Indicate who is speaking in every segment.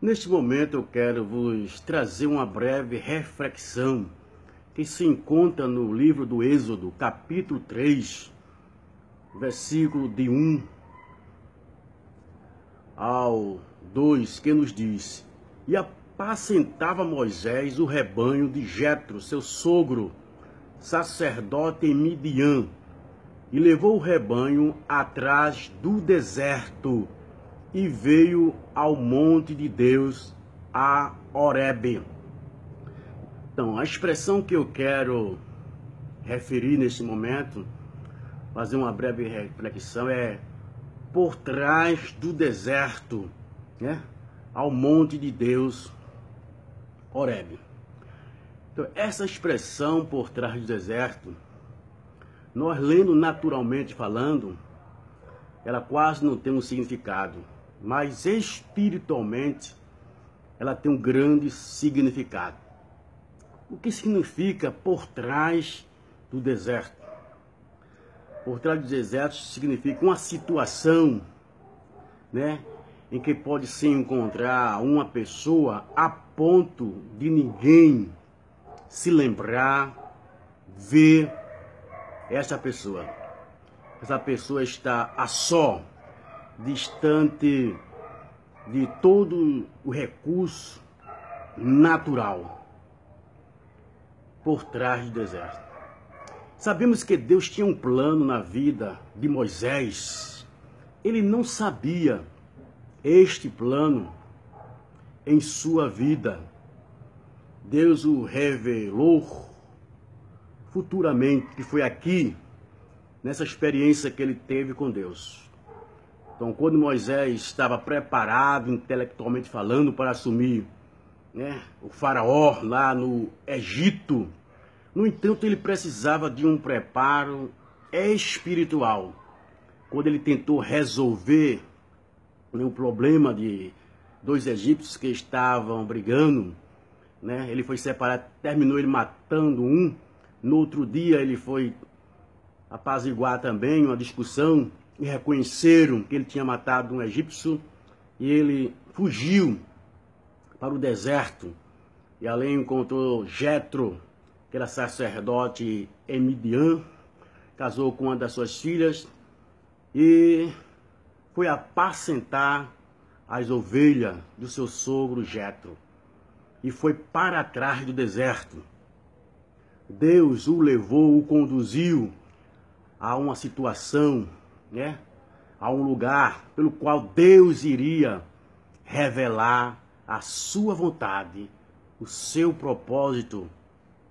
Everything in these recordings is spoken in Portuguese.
Speaker 1: Neste momento eu quero vos trazer uma breve reflexão que se encontra no livro do Êxodo, capítulo 3, versículo de 1 ao 2, que nos diz: E apacentava Moisés o rebanho de Jetro, seu sogro, sacerdote em Midian, e levou o rebanho atrás do deserto, e veio ao monte de Deus, a Horebe. Então, a expressão que eu quero referir neste momento, fazer uma breve reflexão, é por trás do deserto, né? Ao monte de Deus, Horebe. Então, essa expressão por trás do deserto, nós lendo naturalmente falando, ela quase não tem um significado, mas espiritualmente ela tem um grande significado. O que significa por trás do deserto? Por trás do deserto significa uma situação, né, em que pode se encontrar uma pessoa a ponto de ninguém se lembrar, ver essa pessoa. Essa pessoa está a só, distante de todo o recurso natural, por trás do deserto. Sabemos que Deus tinha um plano na vida de Moisés. Ele não sabia este plano em sua vida. Deus o revelou futuramente, que foi aqui, nessa experiência que ele teve com Deus. Então, quando Moisés estava preparado, intelectualmente falando, para assumir, né, o faraó lá no Egito, no entanto, ele precisava de um preparo espiritual. Quando ele tentou resolver o problema de dois egípcios que estavam brigando, né, ele foi separado, terminou ele matando um. No outro dia ele foi apaziguar também uma discussão e reconheceram que ele tinha matado um egípcio, e ele fugiu para o deserto e ali encontrou Jetro, que era sacerdote em Midian, casou com uma das suas filhas e foi apacentar as ovelhas do seu sogro Jetro, e foi para trás do deserto. Deus o levou, o conduziu a uma situação, né, a um lugar pelo qual Deus iria revelar a sua vontade, o seu propósito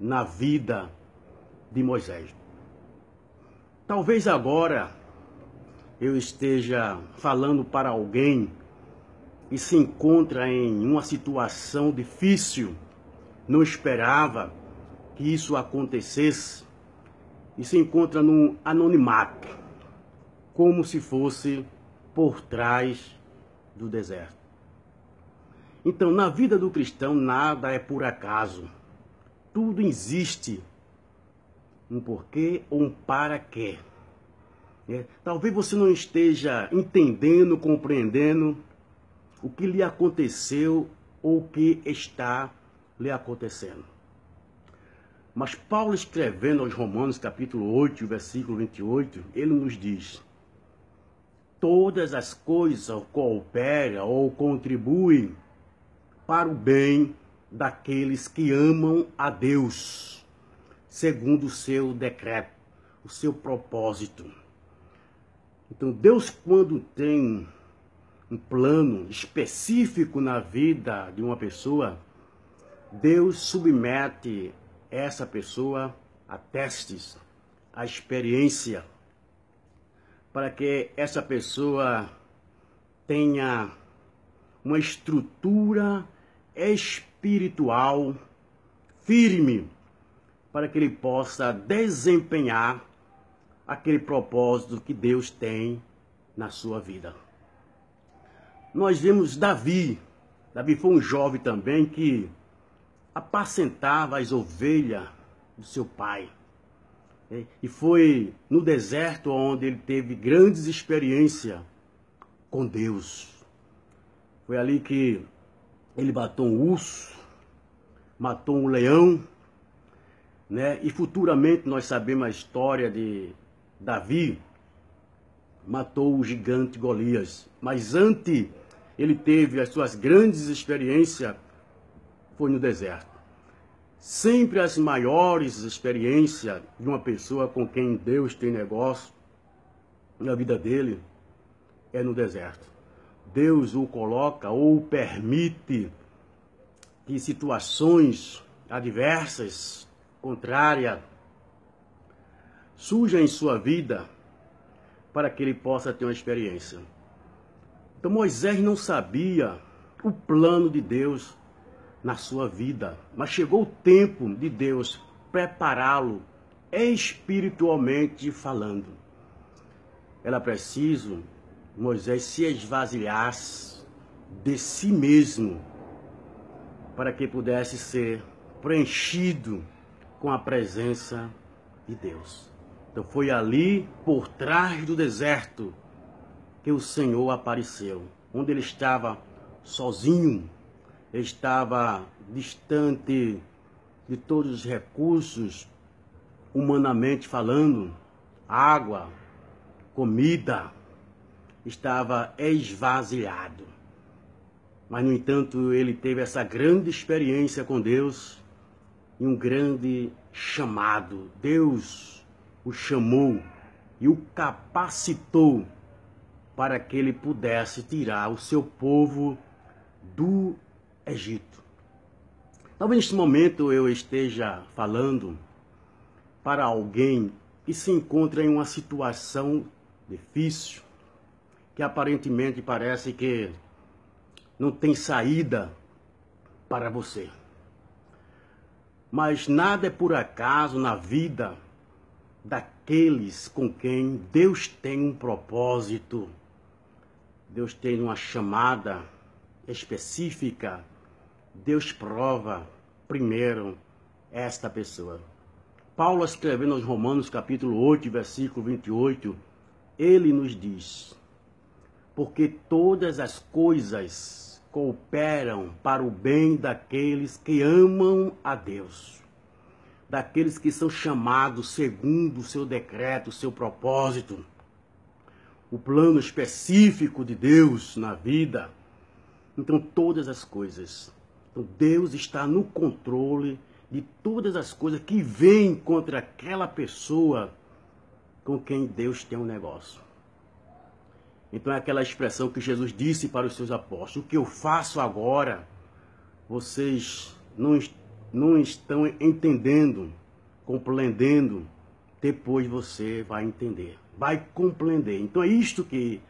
Speaker 1: na vida de Moisés. Talvez agora eu esteja falando para alguém que se encontra em uma situação difícil, não esperava que isso acontecesse, e se encontra num anonimato, como se fosse por trás do deserto. Então, na vida do cristão, nada é por acaso. Tudo existe um porquê ou um para quê. Talvez você não esteja entendendo, compreendendo o que lhe aconteceu ou o que está lhe acontecendo. Mas Paulo, escrevendo aos Romanos, capítulo 8, versículo 28, ele nos diz: todas as coisas cooperam ou contribuem para o bem daqueles que amam a Deus, segundo o seu decreto, o seu propósito. Então, Deus, quando tem um plano específico na vida de uma pessoa, Deus submete essa pessoa a testes, a experiência, para que essa pessoa tenha uma estrutura espiritual firme, para que ele possa desempenhar aquele propósito que Deus tem na sua vida. Nós vemos Davi. Davi foi um jovem também que apacentava as ovelhas do seu pai. E foi no deserto onde ele teve grandes experiências com Deus. Foi ali que ele matou um urso, matou um leão, né? E futuramente nós sabemos a história de Davi, matou o gigante Golias. Mas antes ele teve as suas grandes experiências, foi no deserto. Sempre as maiores experiências de uma pessoa com quem Deus tem negócio na vida dele é no deserto. Deus o coloca ou permite que situações adversas, contrárias, surjam em sua vida para que ele possa ter uma experiência. Então Moisés não sabia o plano de Deus na sua vida, mas chegou o tempo de Deus prepará-lo espiritualmente falando. Era preciso Moisés se esvaziasse de si mesmo para que pudesse ser preenchido com a presença de Deus. Então foi ali, por trás do deserto, que o Senhor apareceu, onde ele estava sozinho, ele estava distante de todos os recursos, humanamente falando, água, comida, estava esvaziado. Mas, no entanto, ele teve essa grande experiência com Deus e um grande chamado. Deus o chamou e o capacitou para que ele pudesse tirar o seu povo do Egito. Talvez neste momento eu esteja falando para alguém que se encontra em uma situação difícil, que aparentemente parece que não tem saída para você. Mas nada é por acaso na vida daqueles com quem Deus tem um propósito. Deus tem uma chamada específica. Deus prova primeiro esta pessoa. Paulo, escrevendo aos Romanos, capítulo 8, versículo 28, ele nos diz: porque todas as coisas cooperam para o bem daqueles que amam a Deus, daqueles que são chamados segundo o seu decreto, o seu propósito, o plano específico de Deus na vida. Então, todas as coisas. Então, Deus está no controle de todas as coisas que vêm contra aquela pessoa com quem Deus tem um negócio. Então, é aquela expressão que Jesus disse para os seus apóstolos: o que eu faço agora, vocês não estão entendendo, compreendendo, depois você vai entender, vai compreender. Então, é isto que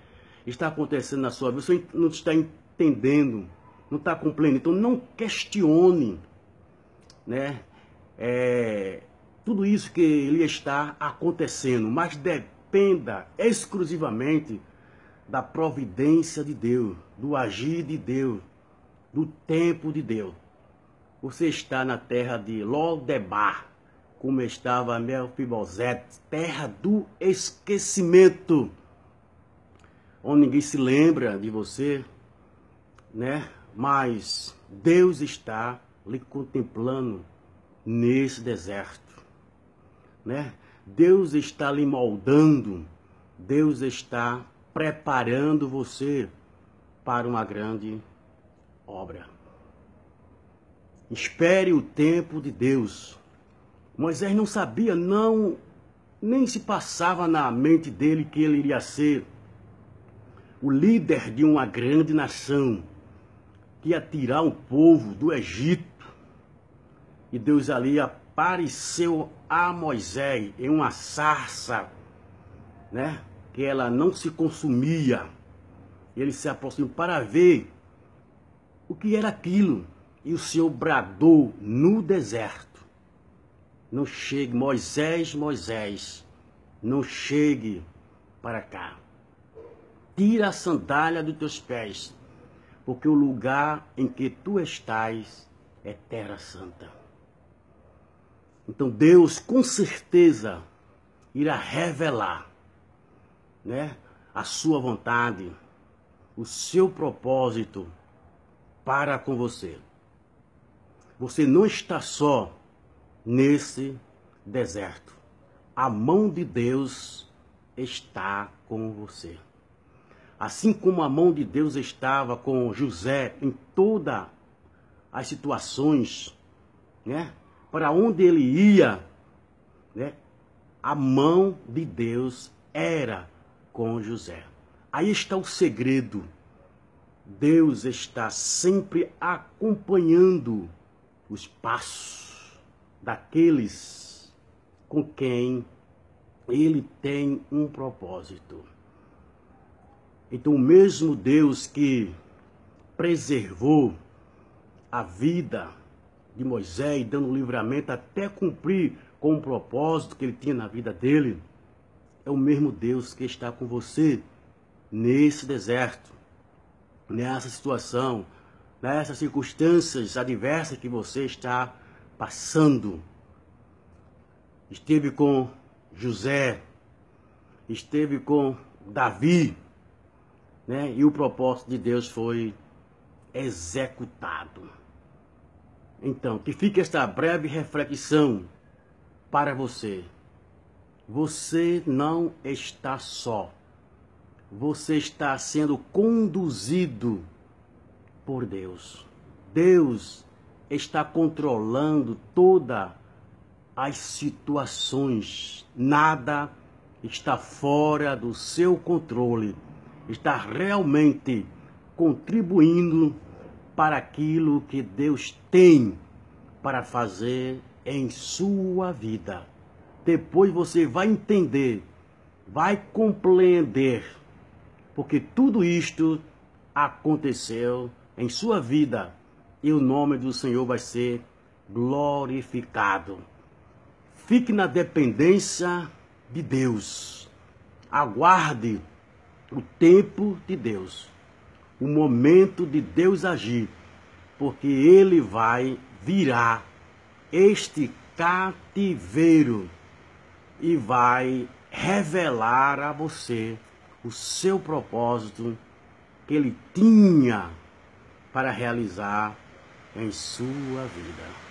Speaker 1: está acontecendo na sua vida. Você não está entendendo, não está compreendendo. Então, não questione, né? Tudo isso que lhe está acontecendo, mas dependa exclusivamente da providência de Deus, do agir de Deus, do tempo de Deus. Você está na terra de Lodebar, como estava Mefibosete, terra do esquecimento, onde ninguém se lembra de você, né? Mas Deus está lhe contemplando nesse deserto, né? Deus está lhe moldando, Deus está preparando você para uma grande obra. Espere o tempo de Deus. Moisés não sabia, nem se passava na mente dele que ele iria ser o líder de uma grande nação, que ia tirar um povo do Egito. E Deus ali apareceu a Moisés em uma sarça, né? Que ela não se consumia. Ele se aproximou para ver o que era aquilo. E o Senhor bradou no deserto: não chegue, Moisés, Moisés, não chegue para cá. Tira a sandália dos teus pés, porque o lugar em que tu estás é terra santa. Então Deus com certeza irá revelar, né, a sua vontade, o seu propósito para com você. Você não está só nesse deserto. A mão de Deus está com você. Assim como a mão de Deus estava com José em todas as situações, né? Para onde ele ia, né? A mão de Deus era com José. Aí está o segredo. Deus está sempre acompanhando os passos daqueles com quem ele tem um propósito. Então, o mesmo Deus que preservou a vida de Moisés, dando livramento até cumprir com o propósito que ele tinha na vida dele, é o mesmo Deus que está com você nesse deserto, nessa situação, nessas circunstâncias adversas que você está passando. Esteve com José, esteve com Davi, né? E o propósito de Deus foi executado. Então, que fique esta breve reflexão para você. Você não está só. Você está sendo conduzido por Deus. Deus está controlando todas as situações. Nada está fora do seu controle. Está realmente contribuindo para aquilo que Deus tem para fazer em sua vida. Depois você vai entender, vai compreender, porque tudo isto aconteceu em sua vida e o nome do Senhor vai ser glorificado. Fique na dependência de Deus. Aguarde o tempo de Deus, o momento de Deus agir, porque Ele vai virar este cativeiro e vai revelar a você o seu propósito que Ele tinha para realizar em sua vida.